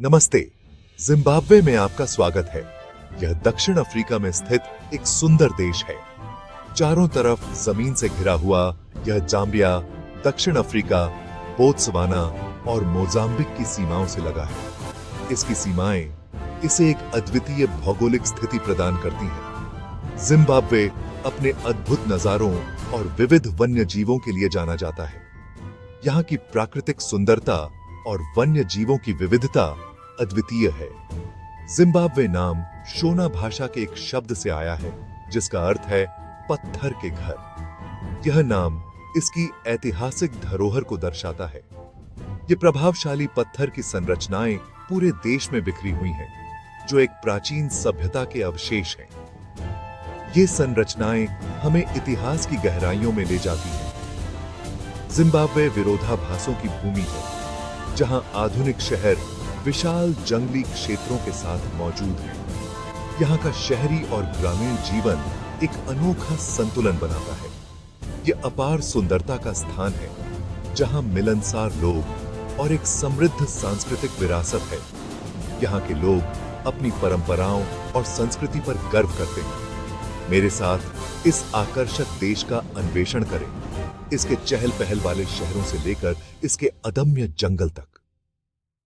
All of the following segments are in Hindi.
नमस्ते। जिम्बाब्वे में आपका स्वागत है। यह दक्षिण अफ्रीका में स्थित एक सुंदर देश है। चारों तरफ जमीन से घिरा हुआ यह जाम्बिया दक्षिण अफ्रीका, बोत्सवाना और मोजाम्बिक की सीमाओं से लगा है। इसकी सीमाएं इसे एक अद्वितीय भौगोलिक स्थिति प्रदान करती हैं। जिम्बाब्वे अपने अद्भुत नजारों और विविध वन्य जीवों के लिए जाना जाता है। यहाँ की प्राकृतिक सुंदरता और वन्य जीवों की विविधता अद्वितीय है। जिम्बाब्वे नाम शोना भाषा के एक शब्द से आया है जिसका अर्थ है पत्थर के घर। यह नाम इसकी ऐतिहासिक धरोहर को दर्शाता है। ये प्रभावशाली पत्थर की संरचनाएं पूरे देश में बिखरी हुई हैं, जो एक प्राचीन सभ्यता के अवशेष हैं। ये संरचनाएं हमें इतिहास की गहराइयों में ले जाती हैं। जिम्बाब्वे विरोधाभासों की भूमि है, जहां आधुनिक शहर विशाल जंगली क्षेत्रों के साथ मौजूद है। यहाँ का शहरी और ग्रामीण जीवन एक अनोखा संतुलन बनाता है। यह अपार सुंदरता का स्थान है, जहाँ मिलनसार लोग और एक समृद्ध सांस्कृतिक विरासत है। यहाँ के लोग अपनी परंपराओं और संस्कृति पर गर्व करते हैं। मेरे साथ इस आकर्षक देश का अन्वेषण करें, इसके चहल पहल वाले शहरों से लेकर इसके अदम्य जंगल तक।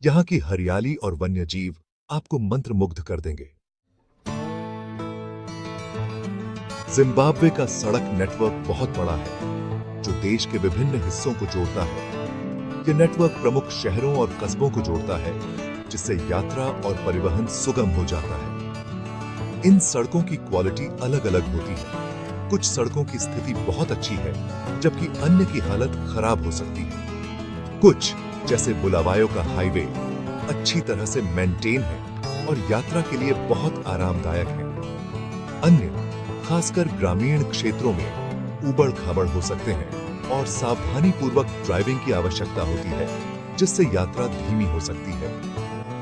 यहाँ की हरियाली और वन्य जीव आपको मंत्रमुग्ध कर देंगे। जिम्बाब्वे का सड़क नेटवर्क बहुत बड़ा है, जो देश के विभिन्न हिस्सों को जोड़ता है। यह नेटवर्क प्रमुख शहरों और कस्बों को जोड़ता है, जिससे यात्रा और परिवहन सुगम हो जाता है। इन सड़कों की क्वालिटी अलग अलग होती है। कुछ सड़कों की स्थिति बहुत अच्छी है, जबकि अन्य की हालत खराब हो सकती है। कुछ जैसे बुलावायो का हाईवे अच्छी तरह से मेंटेन है और यात्रा के लिए बहुत आरामदायक है। अन्य खासकर ग्रामीण क्षेत्रों में ऊबड़-खाबड़ हो सकते हैं और सावधानी पूर्वक ड्राइविंग की आवश्यकता होती है, जिससे यात्रा धीमी हो सकती है।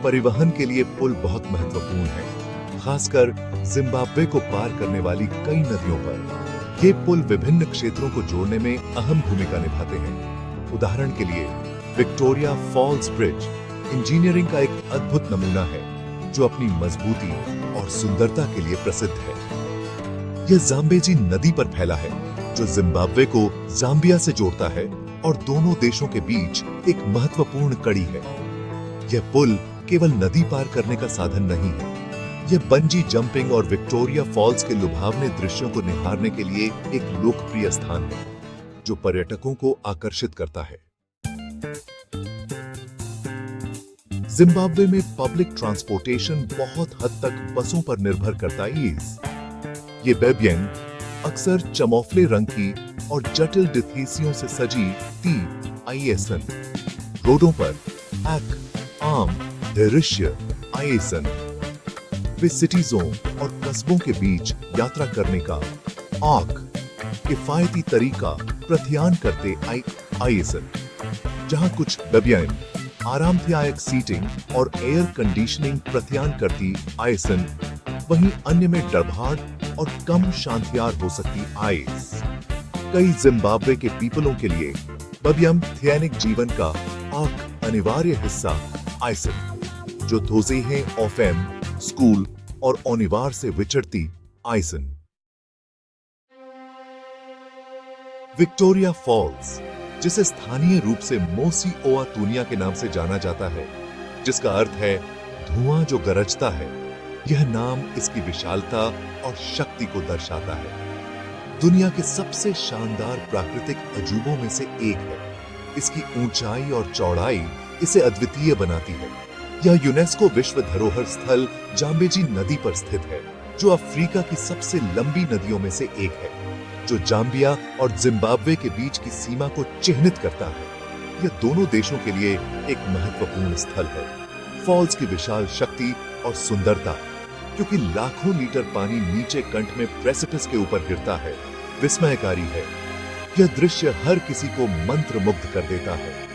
परिवहन के लिए पुल बहुत महत्वपूर्ण है, खासकर जिम्बाब्वे को पार करने वाली कई नदियों पर। ये पुल विभिन्न क्षेत्रों को जोड़ने में अहम भूमिका निभाते हैं। उदाहरण के लिए विक्टोरिया फॉल्स ब्रिज इंजीनियरिंग का एक अद्भुत नमूना है, जो अपनी मजबूती और सुंदरता के लिए प्रसिद्ध है। यह जाम्बेजी नदी पर फैला है, जो जिम्बाब्वे को जाम्बिया से जोड़ता है और दोनों देशों के बीच एक महत्वपूर्ण कड़ी है। यह पुल केवल नदी पार करने का साधन नहीं है, यह बंजी जंपिंग और विक्टोरिया फॉल्स के लुभावने दृश्यों को निहारने के लिए एक लोकप्रिय स्थान है, जो पर्यटकों को आकर्षित करता है। जिम्बाब्वे में पब्लिक ट्रांसपोर्टेशन बहुत हद तक बसों पर निर्भर करता है। ये बेबियन अक्सर चमोफले रंग की और जटिल डिथीसियों से सजी आईएसन रोडों पर एक आम दृश्य आईएसन वे सिटीजों और कस्बों के बीच यात्रा करने का किफायती तरीका प्रदान करते आईएसन, जहां कुछ बेबियन आरामदायक सीटिंग और एयर कंडीशनिंग प्रदान करती आईएसन, वहीं अन्य में डरभाड़ और कम शांतियार हो सकती आईएस। कई जिम्बाब्वे के पीपलों के लिए बेबियन दैनिक जीवन का अनिवार्य हिस्सा आईएसन, जो धोजेहे ऑफेम स्कूल और ओनिवार से विचरती आईएसन। विक्टोरिया फॉल्स, जिसे स्थानीय रूप से मोसी ओआ तुनिया के नाम से जाना जाता है, जिसका अर्थ है धुआं जो गरजता है, यह नाम इसकी विशालता और शक्ति को दर्शाता है। दुनिया के सबसे शानदार प्राकृतिक अजूबों में से एक है। इसकी ऊंचाई और चौड़ाई इसे अद्वितीय बनाती है। यह यूनेस्को विश्व धरोहर स्थल जाम्बेजी नदी पर स्थित है, जो अफ्रीका की सबसे लंबी नदियों में से एक है, जो जाम्बिया और जिम्बाब्वे के बीच की सीमा को चिह्नित करता है। यह दोनों देशों के लिए एक महत्वपूर्ण स्थल है। फॉल्स की विशाल शक्ति और सुंदरता, क्योंकि लाखों लीटर पानी नीचे कंठ में प्रेसिपिस के ऊपर गिरता है, विस्मयकारी है। यह दृश्य हर किसी को मंत्रमुग्ध कर देता है।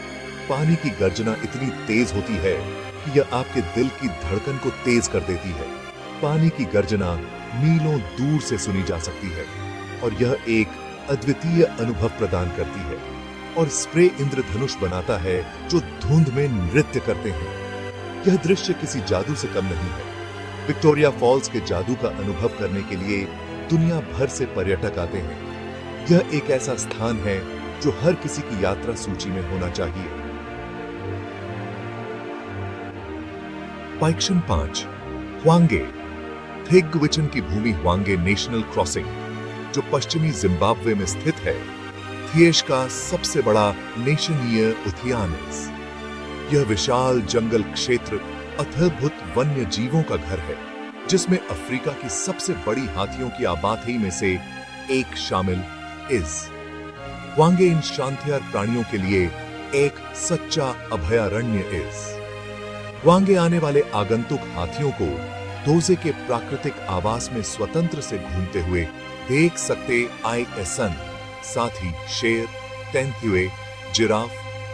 पानी की गर्जना इतनी तेज होती है कि यह आपके दिल की धड़कन को तेज कर देती है। पानी की गर्जना मीलों दूर से सुनी जा सकती है और यह एक अद्वितीय अनुभव प्रदान करती है। और स्प्रे इंद्रधनुष बनाता है जो धुंध में नृत्य करते हैं। यह दृश्य किसी जादू से कम नहीं है। विक्टोरिया फॉल्स के जादू का अनुभव करने के लिए दुनिया भर से पर्यटक आते हैं। यह एक ऐसा स्थान है जो हर किसी की यात्रा सूची में होना चाहिए। पाइक्शन 5 ह्वांगे, थेगविचन की भूमि ह्वांगे नेशनल क्रॉसिंग, जो पश्चिमी जिम्बाब्वे में स्थित है, थिएश का सबसे बड़ा नेशनीय उद्यान है। यह विशाल जंगल क्षेत्र अद्भुत वन्य जीवों का घर है, जिसमें अफ्रीका की सबसे बड़ी हाथियों की आबादी में से एक शामिल इस ह्वांगे इन शांतियार प्राणियों के लिए एक सच्चा अभयारण्य इस ह्वांगे आने वाले आगंतुक हाथियों को दोजे के प्राकृतिक आवास में स्वतंत्र से घूमते हुए देख सकते आईएसन, साथ ही शेर, तेंथुए, जिराफ,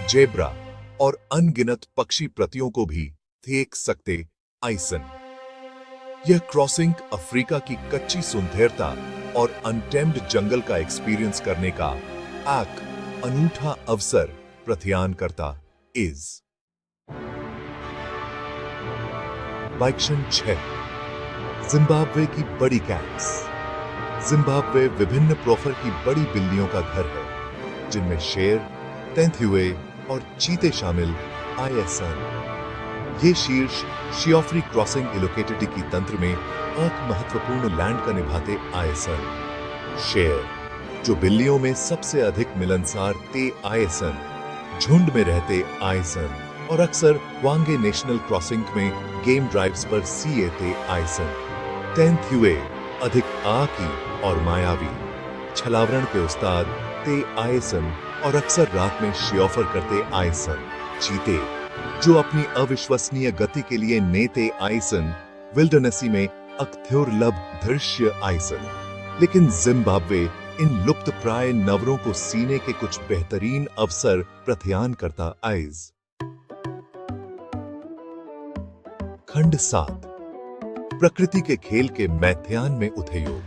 जेब्रा और अनगिनत पक्षी प्रतियों को भी देख सकते आइसन। यह क्रॉसिंग अफ्रीका की कच्ची सुंदरता और अनटेम्ड जंगल का एक्सपीरियंस करने का एक अनूठा अवसर प्रदान करता इस पाइक्शन 6 जिम्बाब्वे की बड़ी कैट्स। जिम्बाब्वे विभिन्न प्रोफर की बड़ी बिल्लियों का घर है, जिनमें शेर, तेंथुए और चीते शामिल आईएसन। ये शीर्ष शियोफ्री क्रॉसिंग इलोकेटिडी की तंत्र में एक महत्वपूर्ण लैंड का निभाते आईएसन। शेर, जो बिल्लियों में सबसे अधिक मिलनसार ते आईएसन, झुंड में रहते आईएसन और अक्सर ह्वांगे नेशनल क्रॉसिंग में गेम ड्राइव्स पर सीएते आईएसन। तेंथुए, अधिक आकी और मायावी, छलावरण के उस्ताद ते आईएसन और अक्सर रात में शियोफर करते आईएसन। चीते, जो अपनी अविश्वसनीय गति के लिए नेते आईएसन, विल्डरनेसी में अत्युर्लभ दृश्य आईएसन। लेकिन जिम्बाब्वे इन लुप्त प्राय नवरों को सीने के कुछ बेहतरीन अवसर प्रदान करता आइज। खंड 7 प्रकृति के खेल के मैदान में उद्योग,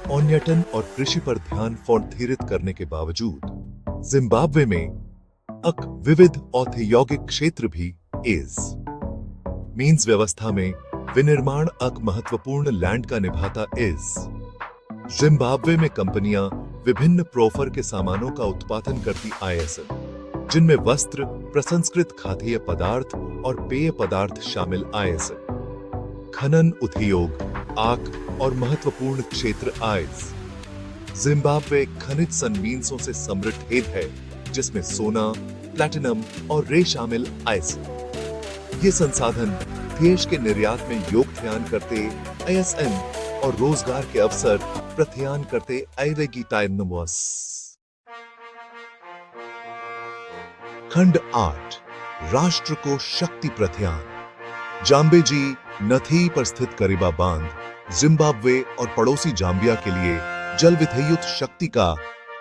पर्यटन और कृषि पर ध्यान केंद्रित करने के बावजूद जिम्बाब्वे में एक विविध औद्योगिक क्षेत्र भी इस मीन्स व्यवस्था में विनिर्माण एक महत्वपूर्ण लैंड का निभाता इस। जिम्बाब्वे में कंपनियां विभिन्न प्रोफर के सामानों का उत्पादन करती आईएसन, जिनमें वस्त्र, प्रसंस्कृत खाद्य पदार्थ और पेय पदार्थ शामिल आईएसन। खनन उद्योग, आक और महत्वपूर्ण क्षेत्र आइस। जिम्बाब्वे खनिज संमींसों से समृद्ध है, जिसमें सोना, प्लैटिनम और रे शामिल आइस। ये संसाधन देश के निर्यात में योगदान करते आईएसएन और रोजगार के अवसर प्रदान करते आईरेगिटाइनमस। खंड 8 राष्ट्र को शक्ति प्रदान। जाम्बेजी नथी पर स्थित करीबा बांध जिम्बाब्वे और पड़ोसी जाम्बिया के लिए जल विद्युत शक्ति का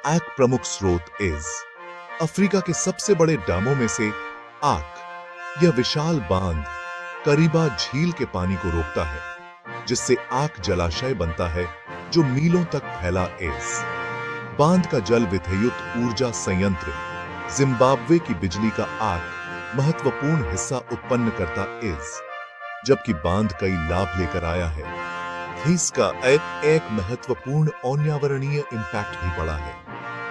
एक प्रमुख स्रोत इस। अफ्रीका के सबसे बड़े डैमों में से आक, यह विशाल बांध करीबा झील के पानी को रोकता है, जिससे आक जलाशय बनता है जो मीलों तक फैला इस। बांध का जल विद्युत ऊर्जा संयंत्र जिम्बाब्वे की बिजली का आक महत्वपूर्ण हिस्सा उत्पन्न करता इस, जबकि बांध कई लाभ लेकर आया है। इसका एक महत्वपूर्ण पर्यावरणीय इंपैक्ट भी पड़ा है,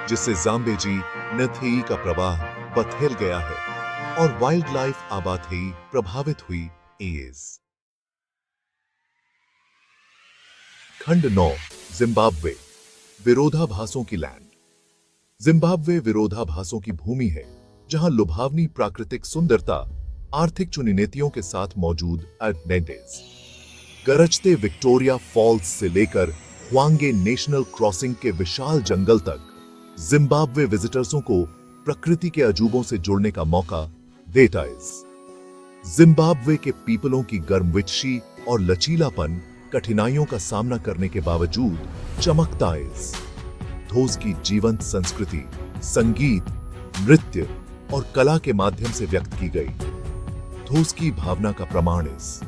जिससे जाम्बेजी नथी का प्रवाह बदल गया है और वाइल्ड लाइफ आबादी प्रभावित हुई इस। खंड 9 जिम्बाब्वे विरोधाभासों की लैंड। जिम्बाब्वे विरोधाभासों की भूमि है, जहां लुभावनी प्राकृतिक सुंदरता आर्थिक चुनौतियों के साथ मौजूद एडवेंटेज। गरजते विक्टोरिया फॉल्स से लेकर ह्वांगे नेशनल क्रॉसिंग के विशाल जंगल तक जिम्बाब्वे विजिटर्सों को प्रकृति के अजूबों से जुड़ने का मौका देता है। जिम्बाब्वे के पीपलों की गर्मविच्छी और लचीलापन कठिनाइयों का सामना करने के बावजूद चमकता है। धोस की जीवंत संस्कृति संगीत, नृत्य और कला के माध्यम से व्यक्त की गई। धोस की भावना का प्रमाण इस।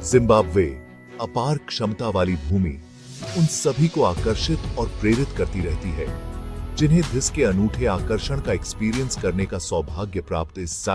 जिम्बाब्वे अपार क्षमता वाली भूमि उन सभी को आकर्षित और प्रेरित करती रहती है, जिन्हें धिस के अनूठे आकर्षण का एक्सपीरियंस करने का सौभाग्य प्राप्त इस।